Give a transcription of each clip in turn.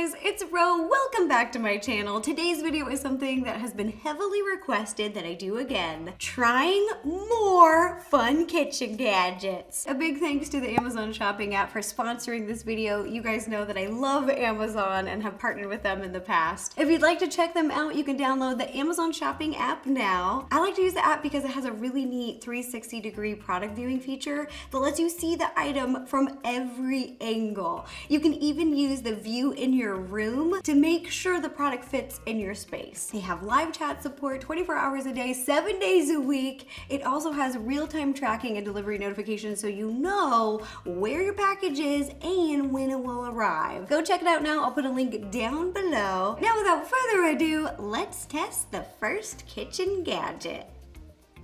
guys, it's Ro. Welcome back to my channel. Today's video is something that has been heavily requested that I do again. Trying more fun kitchen gadgets. A big thanks to the Amazon shopping app for sponsoring this video. You guys know that I love Amazon and have partnered with them in the past. If you'd like to check them out, you can download the Amazon shopping app now. I like to use the app because it has a really neat 360-degree product viewing feature that lets you see the item from every angle. You can even use the view in your room to make sure the product fits in your space. They have live chat support 24 hours a day, 7 days a week. It also has real-time tracking and delivery notifications so you know where your package is and when it will arrive. Go check it out now. I'll put a link down below. Now without further ado, let's test the first kitchen gadget.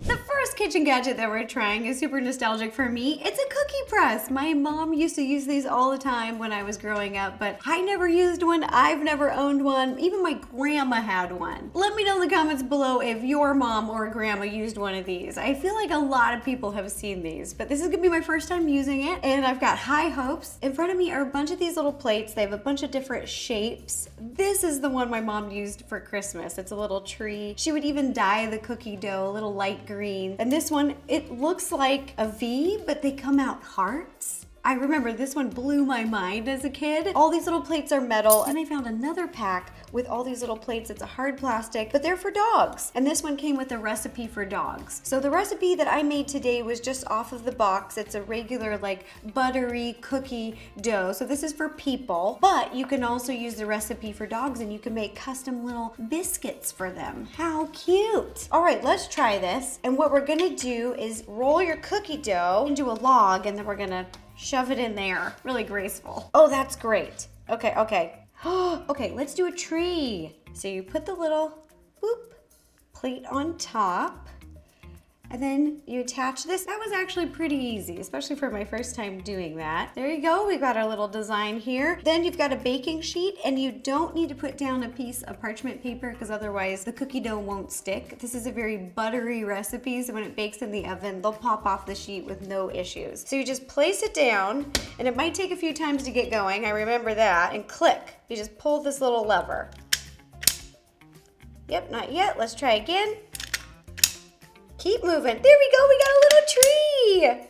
The first kitchen gadget that we're trying is super nostalgic for me. It's a cookie press. My mom used to use these all the time when I was growing up, but I never used one. I've never owned one. Even my grandma had one. Let me know in the comments below if your mom or grandma used one of these. I feel like a lot of people have seen these, but this is gonna be my first time using it, and I've got high hopes. In front of me are a bunch of these little plates. They have a bunch of different shapes. This is the one my mom used for Christmas. It's a little tree. She would even dye the cookie dough a little light green. And this one, it looks like a V, but they come out hearts. I remember this one blew my mind as a kid. All these little plates are metal, and I found another pack with all these little plates. It's a hard plastic, but they're for dogs. And this one came with a recipe for dogs. So the recipe that I made today was just off of the box. It's a regular like buttery cookie dough. So this is for people, but you can also use the recipe for dogs and you can make custom little biscuits for them. How cute. All right, let's try this. And what we're gonna do is roll your cookie dough into a log, and then we're gonna shove it in there. Really graceful. Oh, that's great. Okay, okay. Okay, let's do a tree. So you put the little boop plate on top, and then you attach this. That was actually pretty easy, especially for my first time doing that. There you go, we've got our little design here. Then you've got a baking sheet, and you don't need to put down a piece of parchment paper because otherwise the cookie dough won't stick. This is a very buttery recipe, so when it bakes in the oven, they'll pop off the sheet with no issues. So you just place it down, and it might take a few times to get going, I remember that, and click. You just pull this little lever. Yep, not yet, let's try again. Keep moving. There we go, we got a little tree.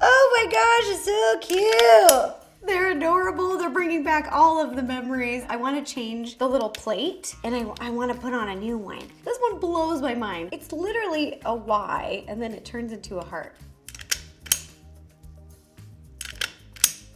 Oh my gosh, it's so cute. They're adorable. They're bringing back all of the memories. I want to change the little plate, and I want to put on a new one. This one blows my mind. It's literally a Y, and then it turns into a heart.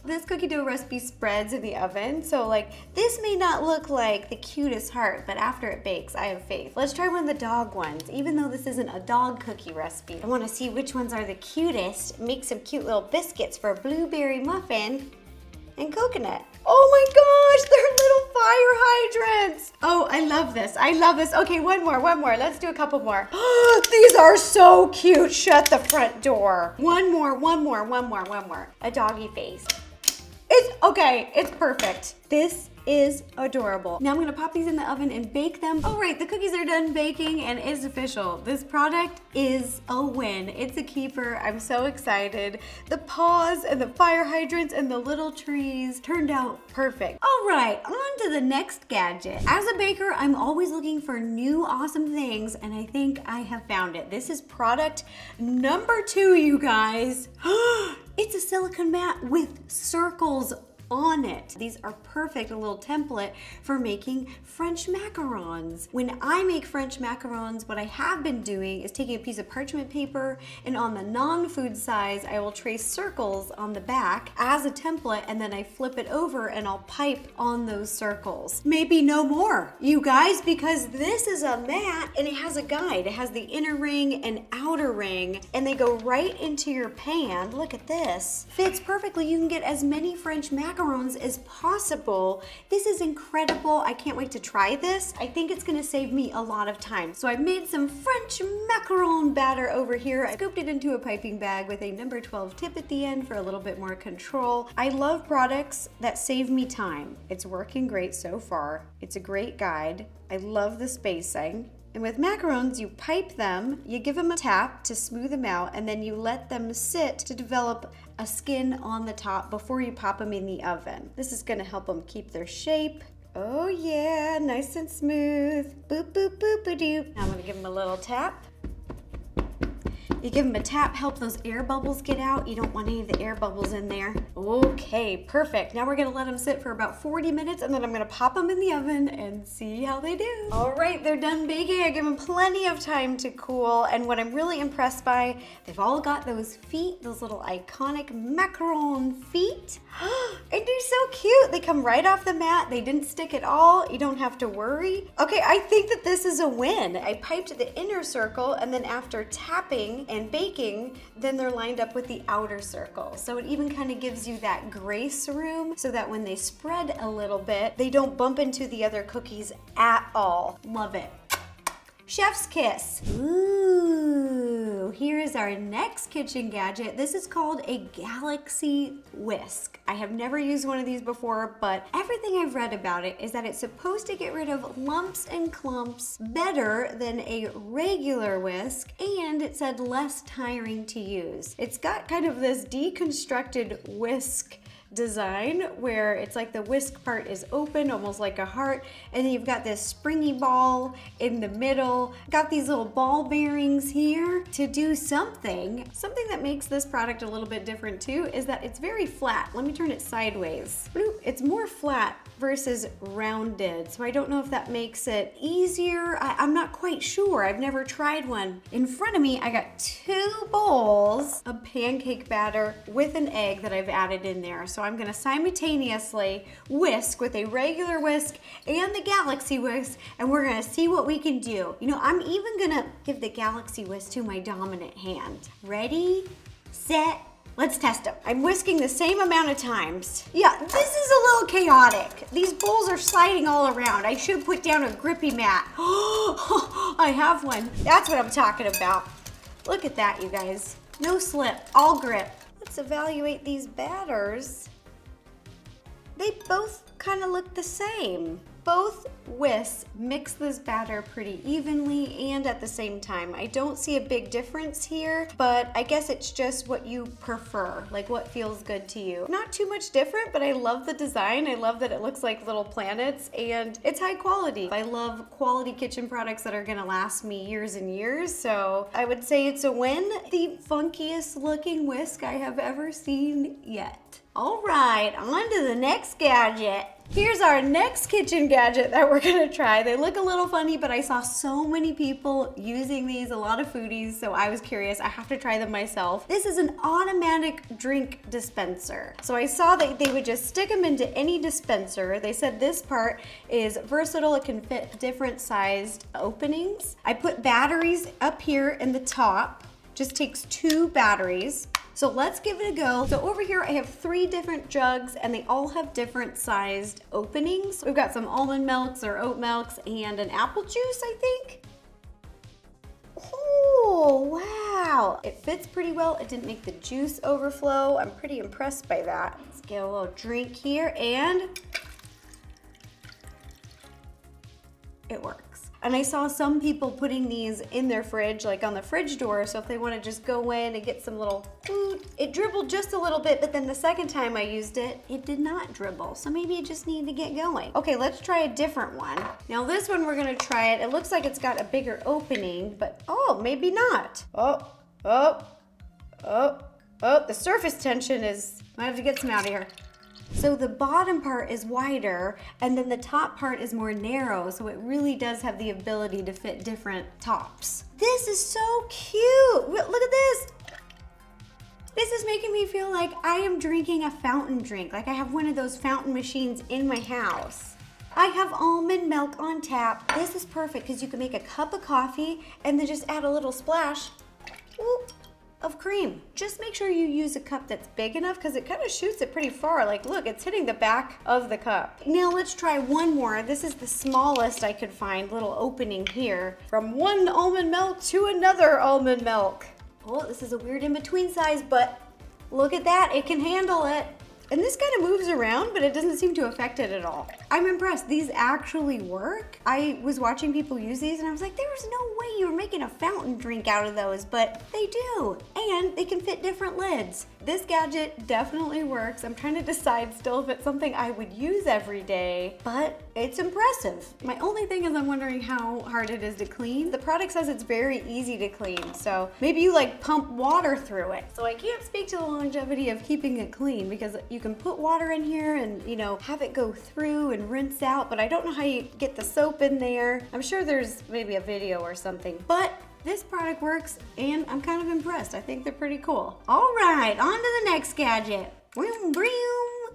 This cookie dough recipe spreads in the oven, so like this may not look like the cutest heart, but after it bakes, I have faith. Let's try one of the dog ones. Even though this isn't a dog cookie recipe, I want to see which ones are the cutest. Make some cute little biscuits for a blueberry muffin and coconut. Oh my gosh, they're little fire hydrants. Oh, I love this. I love this. Okay, one more. Let's do a couple more. These are so cute. Shut the front door. One more. A doggy face. It's perfect. This is adorable. Now I'm gonna pop these in the oven and bake them. All right, the cookies are done baking, and it's official. This product is a win. It's a keeper. I'm so excited. The paws and the fire hydrants and the little trees turned out perfect. All right, on to the next gadget. As a baker, I'm always looking for new awesome things, and I think I have found it. This is product number 2, you guys. It's a silicone mat with circles on it. These are perfect, a little template for making French macarons. When I make French macarons, what I have been doing is taking a piece of parchment paper, and on the non-food size, I will trace circles on the back as a template, and then I flip it over and I'll pipe on those circles. Maybe no more, you guys, because this is a mat and it has a guide. It has the inner ring and outer ring, and they go right into your pan. Look at this. Fits perfectly. You can get as many French macarons as possible. This is incredible. I can't wait to try this. I think it's gonna save me a lot of time. So I've made some French macaron batter over here. I scooped it into a piping bag with a number 12 tip at the end for a little bit more control. I love products that save me time. It's working great so far. It's a great guide. I love the spacing. And with macarons, you pipe them, you give them a tap to smooth them out, and then you let them sit to develop a skin on the top before you pop them in the oven. This is gonna help them keep their shape. Oh yeah, nice and smooth. Boop, boop, boop, a doop. I'm gonna give them a little tap. You give them a tap, help those air bubbles get out. You don't want any of the air bubbles in there. Okay, perfect. Now we're gonna let them sit for about 40 minutes and then I'm gonna pop them in the oven and see how they do. All right, they're done baking. I give them plenty of time to cool. And what I'm really impressed by, they've all got those feet, those little iconic macaron feet. And they're so cute. They come right off the mat. They didn't stick at all. You don't have to worry. Okay, I think that this is a win. I piped the inner circle and then after tapping and baking, then they're lined up with the outer circle. So it even kind of gives you that grace room so that when they spread a little bit, they don't bump into the other cookies at all. Love it. Chef's kiss. Ooh, here's our next kitchen gadget. This is called a Galaxy Whisk. I have never used one of these before, but everything I've read about it is that it's supposed to get rid of lumps and clumps better than a regular whisk, and it said less tiring to use. It's got kind of this deconstructed whisk design where it's like the whisk part is open, almost like a heart, and then you've got this springy ball in the middle. Got these little ball bearings here to do something. Something that makes this product a little bit different too is that it's very flat. Let me turn it sideways. It's more flat versus rounded, so I don't know if that makes it easier. I'm not quite sure. I've never tried one. In front of me, I got 2 bowls of pancake batter with an egg that I've added in there. So I'm gonna simultaneously whisk with a regular whisk and the Galaxy Whisk, and we're gonna see what we can do. You know, I'm even gonna give the Galaxy Whisk to my dominant hand. Ready, set, let's test them. I'm whisking the same amount of times. Yeah, this is a little chaotic. These bowls are sliding all around. I should put down a grippy mat. I have one. That's what I'm talking about. Look at that, you guys. No slip, all grip. Let's evaluate these batters. They both kind of look the same. Both whisks mix this batter pretty evenly and at the same time. I don't see a big difference here, but I guess it's just what you prefer, like what feels good to you. Not too much different, but I love the design. I love that it looks like little planets and it's high quality. I love quality kitchen products that are gonna last me years and years, so I would say it's a win. The funkiest looking whisk I have ever seen yet. All right, on to the next gadget. Here's our next kitchen gadget that we're gonna try. They look a little funny, but I saw so many people using these, a lot of foodies, so I was curious. I have to try them myself. This is an automatic drink dispenser. So I saw that they would just stick them into any dispenser. They said this part is versatile. It can fit different sized openings. I put batteries up here in the top. Just takes 2 batteries. So let's give it a go. So over here I have 3 different jugs and they all have different sized openings. We've got some almond milks or oat milks and an apple juice, I think. Oh, wow. It fits pretty well. It didn't make the juice overflow. I'm pretty impressed by that. Let's get a little drink here and it works. And I saw some people putting these in their fridge, like on the fridge door, so if they want to just go in and get some little food. It dribbled just a little bit, but then the second time I used it, it did not dribble. So maybe it just needed to get going. Okay, let's try a different one. Now this one, we're gonna try it. It looks like it's got a bigger opening, but oh, maybe not. Oh, the surface tension is, I have to get some out of here. So the bottom part is wider and then the top part is more narrow, so it really does have the ability to fit different tops. This is so cute. Look at this. This is making me feel like I am drinking a fountain drink, like I have one of those fountain machines in my house. I have almond milk on tap. This is perfect because you can make a cup of coffee and then just add a little splash of cream. Just make sure you use a cup that's big enough because it kind of shoots it pretty far. Like look, it's hitting the back of the cup. Now let's try one more. This is the smallest I could find, little opening here. From one almond milk to another almond milk. Oh, this is a weird in-between size, but look at that, it can handle it. And this kind of moves around, but it doesn't seem to affect it at all. I'm impressed. These actually work. I was watching people use these and I was like, there was no way you were making a fountain drink out of those, but they do. And they can fit different lids. This gadget definitely works. I'm trying to decide still if it's something I would use every day, but it's impressive. My only thing is I'm wondering how hard it is to clean. The product says it's very easy to clean, so maybe you like pump water through it. So I can't speak to the longevity of keeping it clean because you can put water in here and, you know, have it go through and rinse out, but I don't know how you get the soap in there. I'm sure there's maybe a video or something, but this product works and I'm kind of impressed. I think they're pretty cool. All right, on to the next gadget. Vroom, vroom.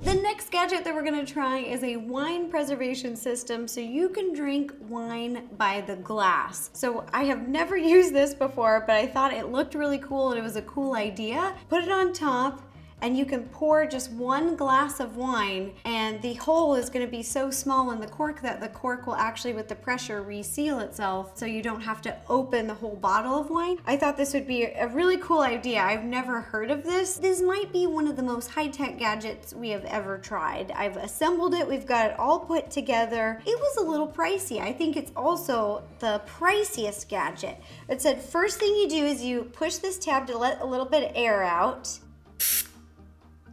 The next gadget that we're gonna try is a wine preservation system so you can drink wine by the glass. So I have never used this before, but I thought it looked really cool and it was a cool idea. Put it on top, and you can pour just 1 glass of wine, and the hole is gonna be so small in the cork that the cork will actually, with the pressure, reseal itself so you don't have to open the whole bottle of wine. I thought this would be a really cool idea. I've never heard of this. This might be one of the most high-tech gadgets we have ever tried. I've assembled it, we've got it all put together. It was a little pricey. I think it's also the priciest gadget. It said first thing you do is you push this tab to let a little bit of air out.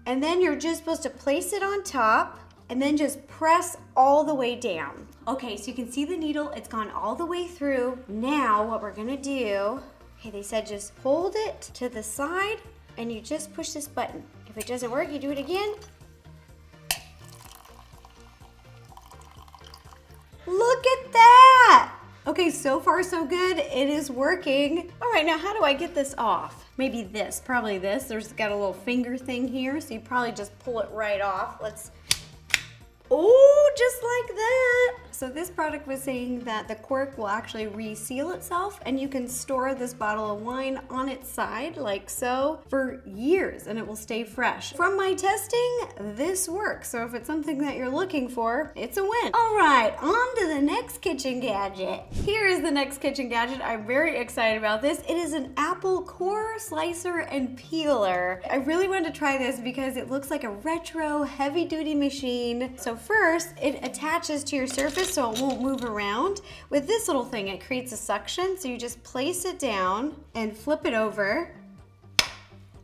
And then you're just supposed to place it on top and then just press all the way down. Okay, so you can see the needle, it's gone all the way through. Now what we're gonna do, okay, they said just hold it to the side and you just push this button. If it doesn't work, you do it again. Look at that! Okay, so far so good. It is working. All right, now how do I get this off? Maybe this, probably this. There's got a little finger thing here, so you probably just pull it right off. Let's, oh, just like that. So this product was saying that the cork will actually reseal itself and you can store this bottle of wine on its side like so for years and it will stay fresh. From my testing, this works. So if it's something that you're looking for, it's a win. All right, on to the next kitchen gadget. Here is the next kitchen gadget. I'm very excited about this. It is an apple core slicer and peeler. I really wanted to try this because it looks like a retro heavy duty machine. So first, it attaches to your surface so it won't move around. With this little thing, it creates a suction, so you just place it down and flip it over.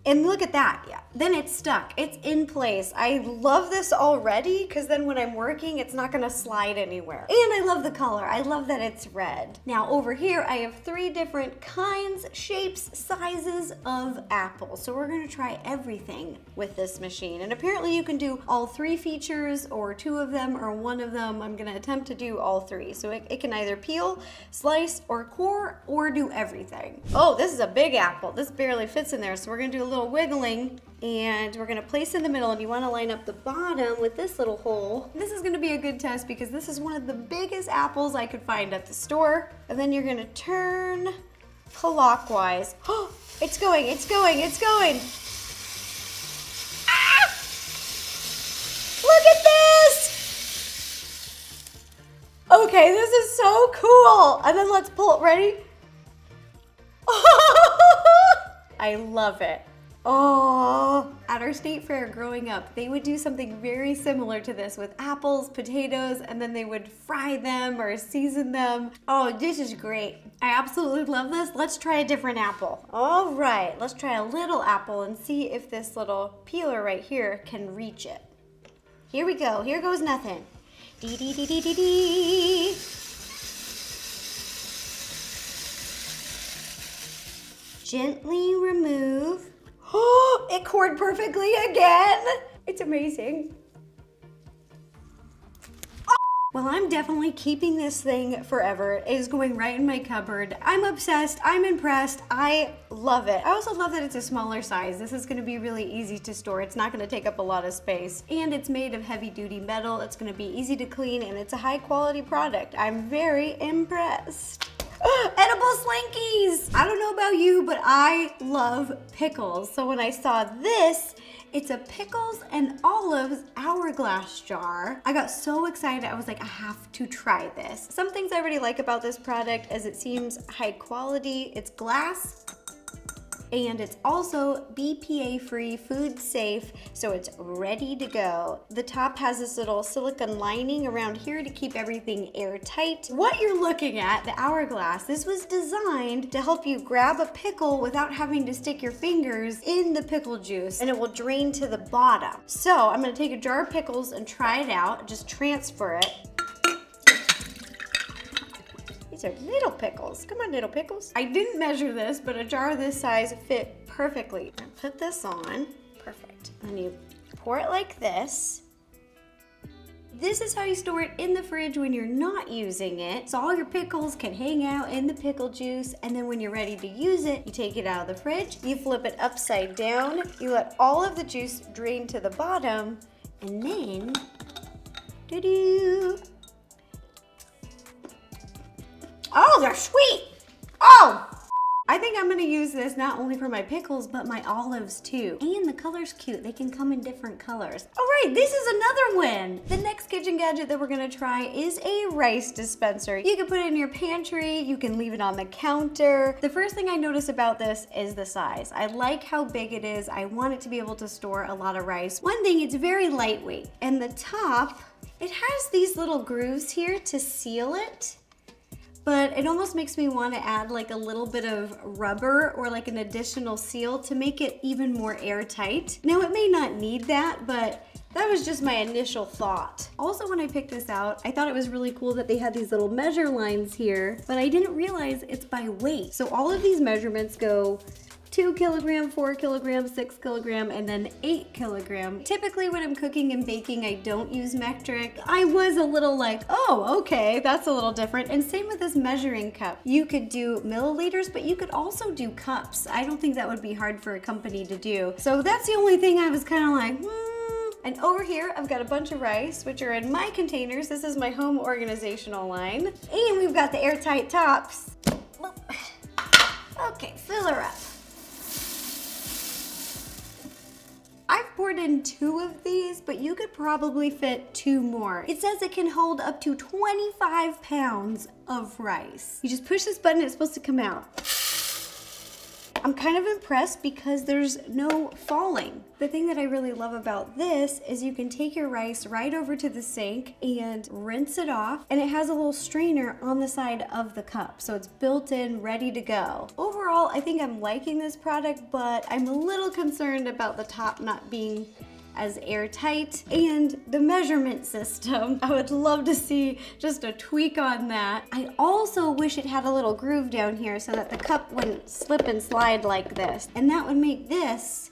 And look at that, yeah. Then it's stuck, it's in place. I love this already because then when I'm working, it's not gonna slide anywhere. And I love the color, I love that it's red. Now over here, I have 3 different kinds, shapes, sizes of apples. So we're gonna try everything with this machine. And apparently you can do all 3 features or 2 of them or 1 of them. I'm gonna attempt to do all 3. So it can either peel, slice, or core, or do everything. Oh, this is a big apple. This barely fits in there. So we're gonna do a little wiggling and we're gonna place in the middle and you wanna line up the bottom with this little hole. This is gonna be a good test because this is one of the biggest apples I could find at the store. And then you're gonna turn clockwise. Oh, it's going, it's going, it's going. Ah! Look at this! Okay, this is so cool. And then let's pull it, ready? I love it. Oh, at our state fair growing up, they would do something very similar to this with apples, potatoes, and then they would fry them or season them. Oh, this is great. I absolutely love this. Let's try a different apple. All right, let's try a little apple and see if this little peeler right here can reach it. Here we go. Here goes nothing. Dee dee dee dee dee dee. Gently remove. Oh, it cored perfectly again. It's amazing. Oh. Well, I'm definitely keeping this thing forever. It is going right in my cupboard. I'm obsessed, I'm impressed, I love it. I also love that it's a smaller size. This is gonna be really easy to store. It's not gonna take up a lot of space. And it's made of heavy duty metal. It's gonna be easy to clean and it's a high quality product. I'm very impressed. Edible Slinkies! I don't know about you, but I love pickles. So when I saw this, it's a pickles and olives hourglass jar. I got so excited, I was like, I have to try this. Some things I really like about this product is it seems high quality. It's glass. And it's also BPA free, food safe, so it's ready to go. The top has this little silicone lining around here to keep everything airtight. What you're looking at, the Hourglass, this was designed to help you grab a pickle without having to stick your fingers in the pickle juice, and it will drain to the bottom. So I'm gonna take a jar of pickles and try it out, just transfer it. These are little pickles. Come on, little pickles. I didn't measure this, but a jar this size fit perfectly. I put this on. Perfect. And you pour it like this. This is how you store it in the fridge when you're not using it. So all your pickles can hang out in the pickle juice, and then when you're ready to use it, you take it out of the fridge, you flip it upside down, you let all of the juice drain to the bottom, and then, doo-doo. Oh, they're sweet. Oh, I think I'm gonna use this not only for my pickles, but my olives too. And the color's cute. They can come in different colors. All right, this is another win. The next kitchen gadget that we're gonna try is a rice dispenser. You can put it in your pantry. You can leave it on the counter. The first thing I notice about this is the size. I like how big it is. I want it to be able to store a lot of rice. One thing, it's very lightweight. And the top, it has these little grooves here to seal it. But it almost makes me want to add like a little bit of rubber or like an additional seal to make it even more airtight. Now it may not need that, but that was just my initial thought. Also, when I picked this out, I thought it was really cool that they had these little measure lines here, but I didn't realize it's by weight. So all of these measurements go 2 kilogram, 4 kilogram, 6 kilogram, and then 8 kilogram. Typically when I'm cooking and baking, I don't use metric. I was a little like, oh, okay, that's a little different. And same with this measuring cup. You could do milliliters, but you could also do cups. I don't think that would be hard for a company to do. So that's the only thing I was kind of like, And over here, I've got a bunch of rice, which are in my containers. This is my home organizational line. And we've got the airtight tops. Okay, fill her up. I've poured in 2 of these, but you could probably fit 2 more. It says it can hold up to 25 pounds of rice. You just push this button, it's supposed to come out. I'm kind of impressed because there's no falling. The thing that I really love about this is you can take your rice right over to the sink and rinse it off, and it has a little strainer on the side of the cup, so it's built in, ready to go. Overall, I think I'm liking this product, but I'm a little concerned about the top not being as airtight, and the measurement system. I would love to see just a tweak on that. I also wish it had a little groove down here so that the cup wouldn't slip and slide like this, and that would make this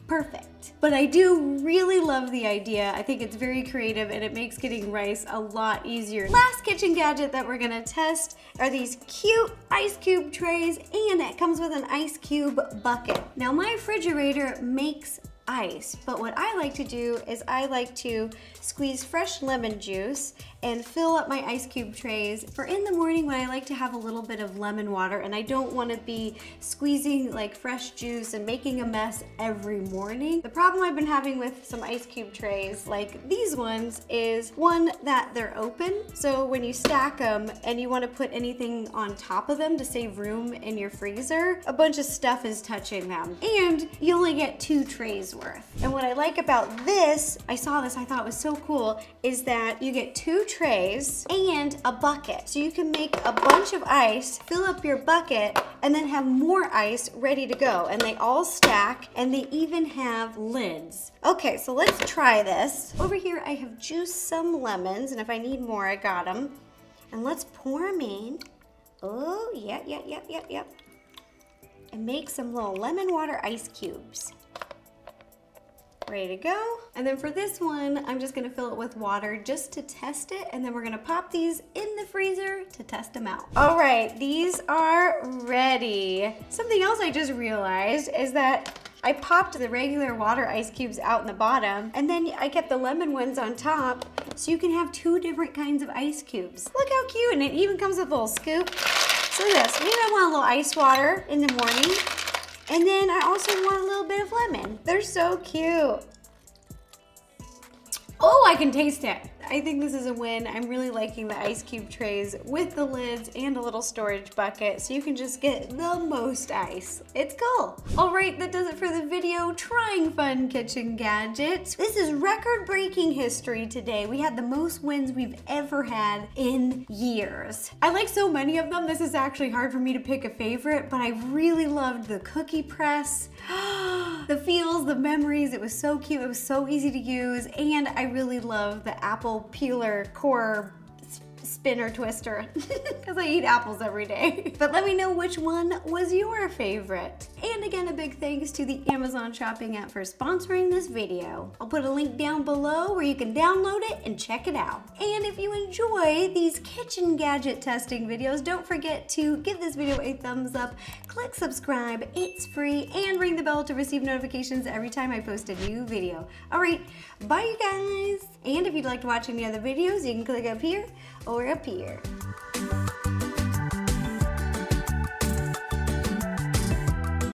perfect. But I do really love the idea. I think it's very creative and it makes getting rice a lot easier. Last kitchen gadget that we're gonna test are these cute ice cube trays, and it comes with an ice cube bucket. Now my refrigerator makes ice, but what I like to do is I like to squeeze fresh lemon juice and fill up my ice cube trays for in the morning when I like to have a little bit of lemon water and I don't want to be squeezing like fresh juice and making a mess every morning. The problem I've been having with some ice cube trays like these ones is one, that they're open, so when you stack them and you want to put anything on top of them to save room in your freezer, a bunch of stuff is touching them, and you only get 2 trays worth. And what I like about this, I saw this, I thought it was so cool, is that you get 2 trays and a bucket. So you can make a bunch of ice, fill up your bucket, and then have more ice ready to go. And they all stack, and they even have lids. Okay, so let's try this. Over here I have juiced some lemons, and if I need more, I got them. And let's pour them in. Oh, yep. And make some little lemon water ice cubes. Ready to go. And then for this one, I'm just gonna fill it with water just to test it, and then we're gonna pop these in the freezer to test them out. All right, these are ready. Something else I just realized is that I popped the regular water ice cubes out in the bottom, and then I kept the lemon ones on top, so you can have 2 different kinds of ice cubes. Look how cute, and it even comes with a little scoop. So this, maybe I want a little ice water in the morning, and then I also want a little bit of lemon. They're so cute. Oh, I can taste it. I think this is a win. I'm really liking the ice cube trays with the lids and a little storage bucket so you can just get the most ice. It's cool. All right, that does it for the video trying fun kitchen gadgets. This is record-breaking history today. We had the most wins we've ever had in years. I like so many of them, this is actually hard for me to pick a favorite, but I really loved the cookie press. The feels, the memories, it was so cute, it was so easy to use, and I really love the apple peeler core spinner twister because I eat apples every day. But let me know which one was your favorite. And again, a big thanks to the Amazon shopping app for sponsoring this video. I'll put a link down below where you can download it and check it out. And if you enjoy these kitchen gadget testing videos, don't forget to give this video a thumbs up, click subscribe, it's free, and ring the bell to receive notifications every time I post a new video. All right, bye you guys. And if you'd like to watch any other videos, you can click up here or up here.